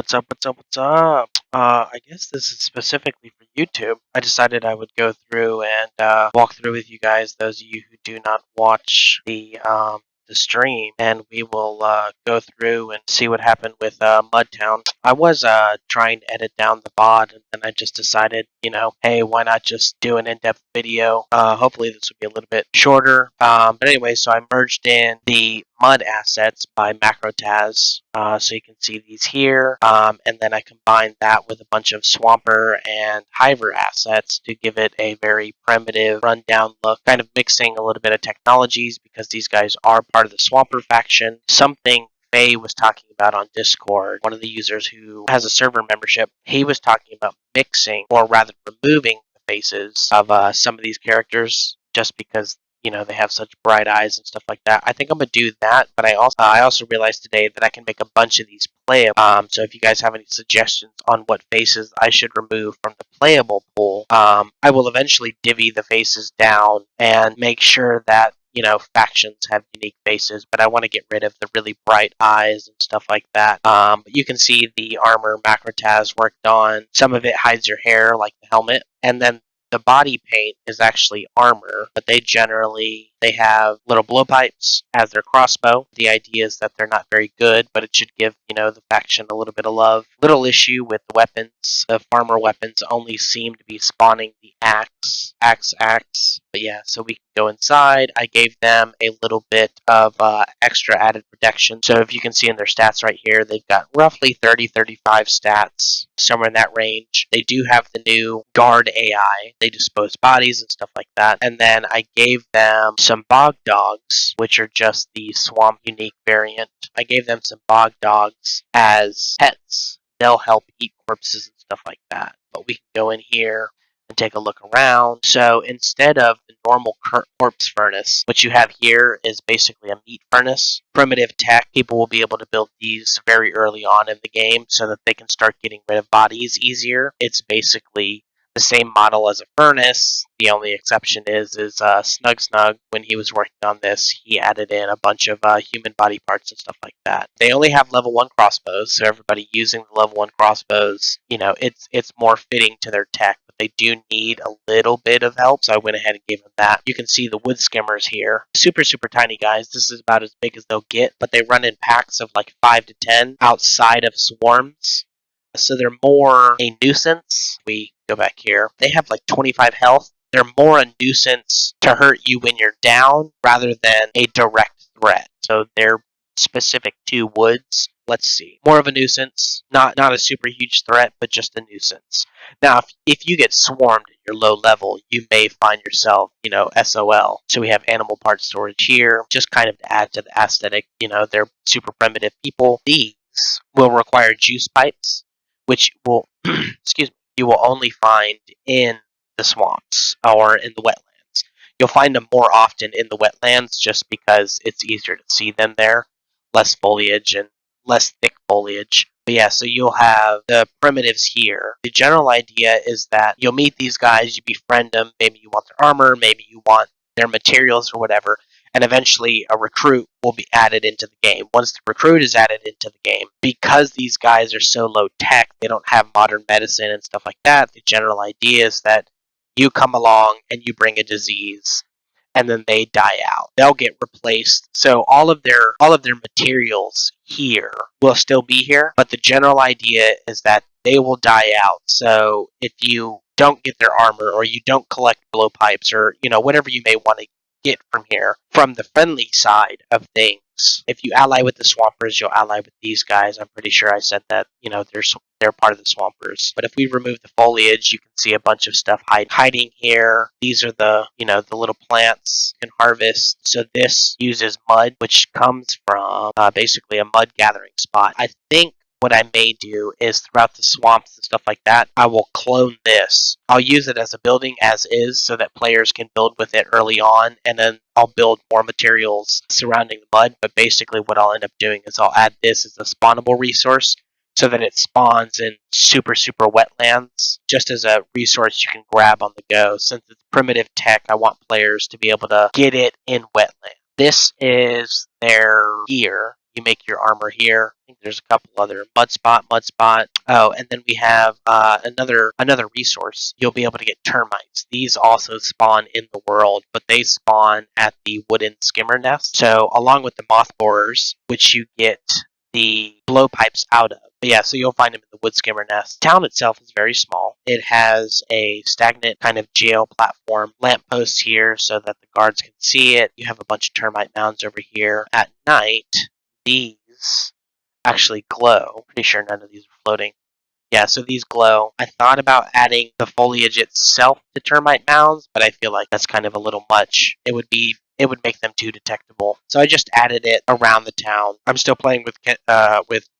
What's up? What's up? What's up? I guess this is specifically for YouTube. I decided I would go through and walk through with you guys, those of you who do not watch the stream, and we will go through and see what happened with Mudtown. I was trying to edit down the VOD, and then I just decided, hey, why not just do an in-depth video? Hopefully this will be a little bit shorter. But anyway, so I merged in the mud assets by MacroTaz. So you can see these here, and then I combined that with a bunch of Swamper and Hiver assets to give it a very primitive, rundown look, kind of mixing a little bit of technologies because these guys are part of the Swamper faction. Something Faye was talking about on Discord, one of the users who has a server membership, he was talking about mixing, or rather removing the faces of some of these characters just because they have such bright eyes and stuff like that. I think I'm gonna do that, but I also realized today that I can make a bunch of these playable. So if you guys have any suggestions on what faces I should remove from the playable pool, I will eventually divvy the faces down and make sure that factions have unique faces, but I want to get rid of the really bright eyes and stuff like that. But you can see the armor MacroTaz worked on. Some of it hides your hair, like the helmet, and then the body paint is actually armor, but they have little blowpipes as their crossbow. The idea is that they're not very good, but it should give, the faction a little bit of love. Little issue with the weapons. The farmer weapons only seem to be spawning the axe. But yeah, so we can go inside. I gave them a little bit of extra added protection. So if you can see in their stats right here, they've got roughly 30-35 stats, somewhere in that range. They do have the new guard AI. They dispose bodies and stuff like that. And then I gave them some bog dogs, which are just the swamp unique variant. I gave them some bog dogs as pets. They'll help eat corpses and stuff like that. But we can go in here and take a look around. So instead of the normal corpse furnace, what you have here is basically a meat furnace. Primitive tech, people will be able to build these very early on in the game so that they can start getting rid of bodies easier. It's basically the same model as a furnace. The only exception is Snug, when he was working on this, he added in a bunch of human body parts and stuff like that. They only have level 1 crossbows, so everybody using the level 1 crossbows, it's more fitting to their tech, but they do need a little bit of help, so I went ahead and gave them that. You can see the wood skimmers here. Super, super tiny guys. This is about as big as they'll get, but they run in packs of like 5 to 10 outside of swarms. So they're more a nuisance. We go back here. They have like 25 health. They're more a nuisance to hurt you when you're down rather than a direct threat. So they're specific to woods. Let's see. More of a nuisance. Not a super huge threat, but just a nuisance. Now, if you get swarmed at your low level, you may find yourself, SOL. So we have animal part storage here, just kind of to add to the aesthetic. They're super primitive people. These will require juice pipes, which will, you will only find in the swamps or in the wetlands. You'll find them more often in the wetlands just because it's easier to see them there. Less foliage and less thick foliage. But yeah, so you'll have the primitives here. The general idea is that you'll meet these guys, you befriend them, maybe you want their armor, maybe you want their materials or whatever, and eventually a recruit will be added into the game. Once the recruit is added into the game, because these guys are so low tech, they don't have modern medicine and stuff like that, the general idea is that you come along and you bring a disease, and then they die out. They'll get replaced. So all of their materials here will still be here, but the general idea is that they will die out. So if you don't get their armor, or you don't collect blowpipes, or whatever you may want to get from here, from the friendly side of things, if you ally with the swampers, you'll ally with these guys. I'm pretty sure I said that, they're part of the swampers. But if we remove the foliage, you can see a bunch of stuff hiding here. These are the, the little plants you can harvest. So this uses mud, which comes from basically a mud gathering spot. I think what I may do is throughout the swamps and stuff like that, I will clone this. I'll use it as a building as is so that players can build with it early on, and then I'll build more materials surrounding the mud. But basically what I'll end up doing is I'll add this as a spawnable resource so that it spawns in super, super wetlands, just as a resource you can grab on the go. Since it's primitive tech, I want players to be able to get it in wetlands. This is their gear. You make your armor here. I think there's a couple other mud spot. Oh, and then we have another resource. You'll be able to get termites. These also spawn in the world, but they spawn at the wooden skimmer nest. So along with the moth borers, which you get the blowpipes out of. But yeah, so you'll find them in the wood skimmer nest. The town itself is very small. It has a stagnant kind of jail platform, lampposts here so that the guards can see it. You have a bunch of termite mounds over here. At night, these actually glow. Pretty sure none of these are floating. Yeah, so these glow. I thought about adding the foliage itself to termite mounds, but I feel like that's kind of a little much. It would make them too detectable. So I just added it around the town. I'm still playing with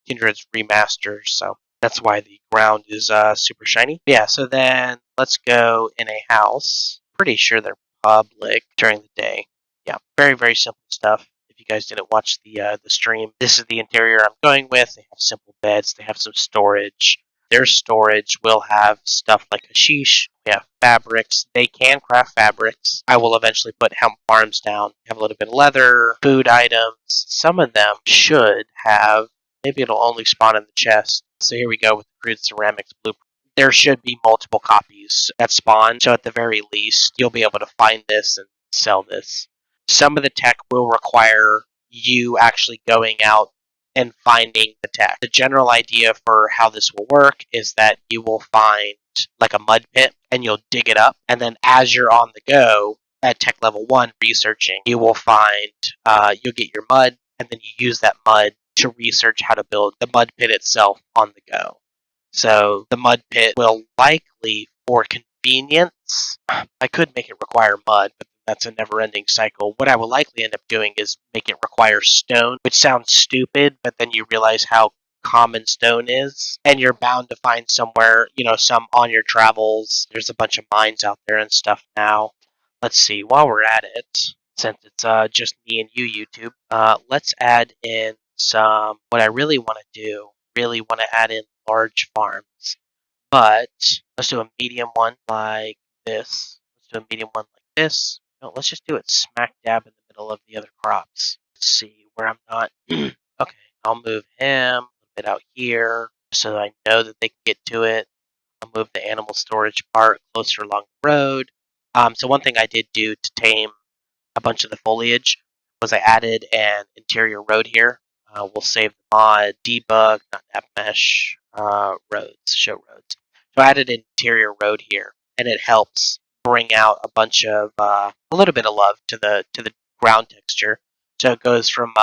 Kindred's remasters, so that's why the ground is super shiny. Yeah, so then let's go in a house. Pretty sure they're public during the day. Yeah, very, very simple stuff. If you guys didn't watch the stream, this is the interior I'm going with. They have simple beds. They have some storage. Their storage will have stuff like hashish. We have fabrics. They can craft fabrics. I will eventually put hemp farms down. We have a little bit of leather, food items. Some of them should have, maybe it'll only spawn in the chest. So here we go with the crude ceramics blueprint. There should be multiple copies at spawn. So at the very least, you'll be able to find this and sell this. Some of the tech will require you actually going out and finding the tech. The general idea for how this will work is that you will find like a mud pit and you'll dig it up, and then as you're on the go at tech level 1 researching, you will find you'll get your mud, and then you use that mud to research how to build the mud pit itself on the go. So the mud pit will likely, for convenience, I could make it require mud, but that's a never-ending cycle. What I will likely end up doing is make it require stone, which sounds stupid, but then you realize how common stone is, and you're bound to find somewhere, some on your travels. There's a bunch of mines out there and stuff now. Let's see, while we're at it, since it's just me and you, YouTube, let's add in some, what I really want to add in large farms. But let's do a medium one like this. Let's do a medium one like this. No, let's just do it smack dab in the middle of the other crops. Let's see where I'm not. Okay, I'll move him a little bit out here so that I know that they can get to it. I'll move the animal storage part closer along the road. So one thing I did do to tame a bunch of the foliage was I added an interior road here. We'll save the mod, debug, not app mesh, roads, show roads. So I added an interior road here, and it helps bring out a bunch of a little bit of love to the ground texture. So it goes from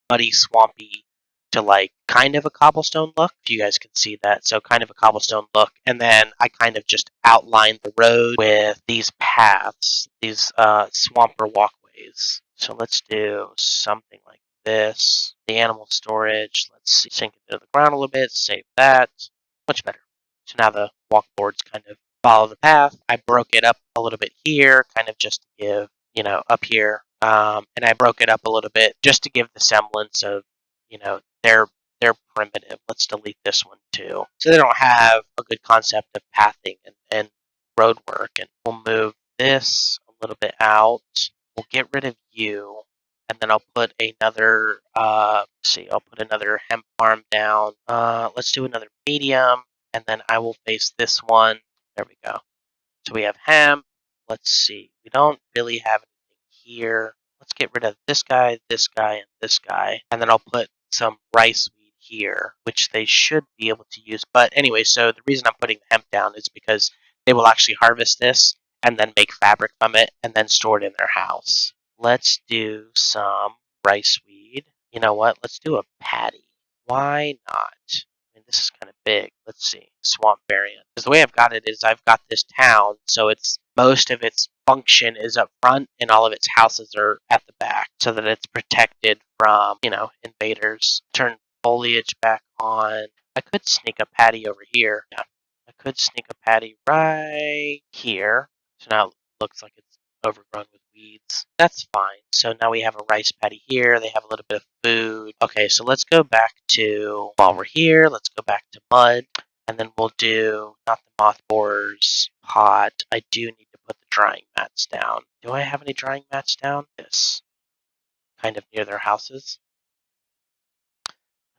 muddy, swampy to like kind of a cobblestone look, if you guys can see that. So kind of a cobblestone look, and then I kind of just outlined the road with these paths, these swamper walkways. So let's do something like this. The animal storage, let's see, sink it to the ground a little bit, save that. Much better. So now the walkboards kind of follow the path. I broke it up a little bit here, kind of just to give, up here. And I broke it up a little bit just to give the semblance of, they're primitive. Let's delete this one too. So they don't have a good concept of pathing and road work. And we'll move this a little bit out. We'll get rid of you. And then I'll put another, I'll put another hemp farm down. Let's do another medium. And then I will face this one. There we go. So we have hemp. Let's see. We don't really have anything here. Let's get rid of this guy, and this guy. And then I'll put some rice weed here, which they should be able to use. But anyway, so the reason I'm putting the hemp down is because they will actually harvest this and then make fabric from it and then store it in their house. Let's do some rice weed. You know what? Let's do a patty. Why not? This is kind of big. Let's see. Swamp variant. Because the way I've got it is I've got this town, so it's most of its function is up front and all of its houses are at the back so that it's protected from, invaders. Turn foliage back on. I could sneak a patty over here. Yeah. I could sneak a patty right here. So now it looks like it's overgrown with weeds. That's fine. So now we have a rice patty here. They have a little bit of food. Okay, so let's go back to, while we're here, let's go back to mud. And then we'll do, not the moth borers pot. I do need to put the drying mats down. Do I have any drying mats down? Yes. Kind of near their houses.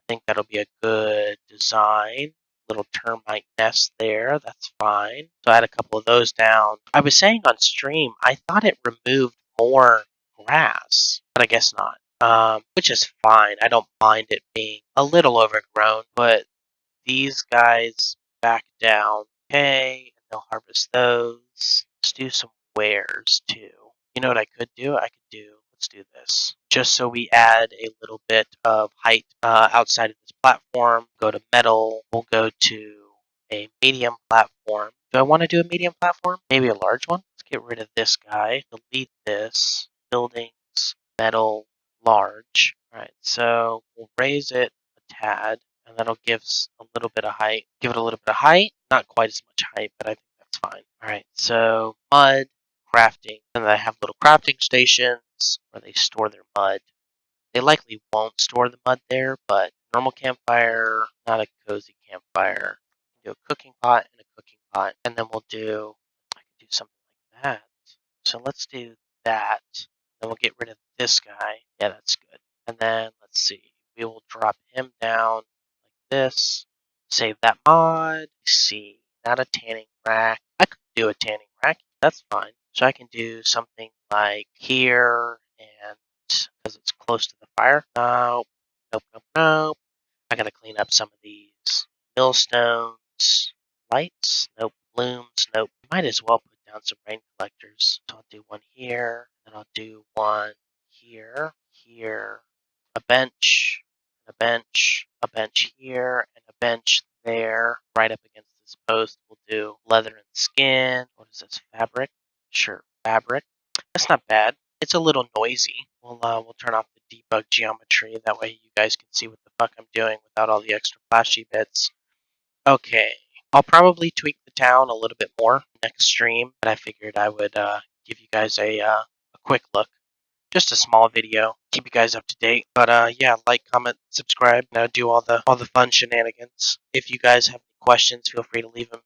think that'll be a good design. Little termite nest there, that's fine. So I had a couple of those down. I was saying on stream, I thought it removed more grass, but I guess not. Which is fine. I don't mind it being a little overgrown, but these guys back down. Okay, and they'll harvest those. Let's do some wares too. You know what I could do? Let's do this. Just so we add a little bit of height outside of this platform, go to metal. We'll go to a medium platform. Do I want to do a medium platform? Maybe a large one? Let's get rid of this guy. Delete this. Buildings, metal, large. All right, so we'll raise it a tad, and that'll give us a little bit of height. Give it a little bit of height, not quite as much height, but I think that's fine. All right, so mud, crafting, and I have little crafting stations where they store their mud. They likely won't store the mud there, but normal campfire, not a cozy campfire. Do a cooking pot and a cooking pot, and then I can do something like that. So let's do that. Then we'll get rid of this guy. Yeah, that's good. And then let's see. We will drop him down like this. Save that mod. Let's see. Not a tanning rack. I could do a tanning rack. That's fine. So I can do something like here, and because it's close to the fire. Nope. Nope. Nope. Nope. I gotta clean up some of these millstones. Lights? Nope. Blooms? Nope. Might as well put down some rain collectors. So I'll do one here, and I'll do one here, here, a bench, a bench, a bench here, and a bench there, right up against this post. We'll do leather and skin. What is this? Fabric? Sure, fabric. That's not bad. It's a little noisy. We'll turn off the debug geometry. That way you guys can see what the fuck I'm doing without all the extra flashy bits. Okay, I'll probably tweak the town a little bit more next stream, but I figured I would give you guys a quick look. Just a small video, keep you guys up to date. But yeah, like, comment, subscribe, do all the fun shenanigans. If you guys have any questions, feel free to leave them,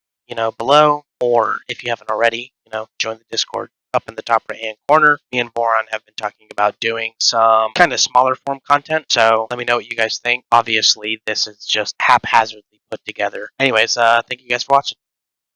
below. Or if you haven't already, join the Discord up in the top right hand corner. Me and Boron have been talking about doing some kind of smaller form content. So let me know what you guys think. Obviously, this is just haphazardly put together. Anyways, thank you guys for watching.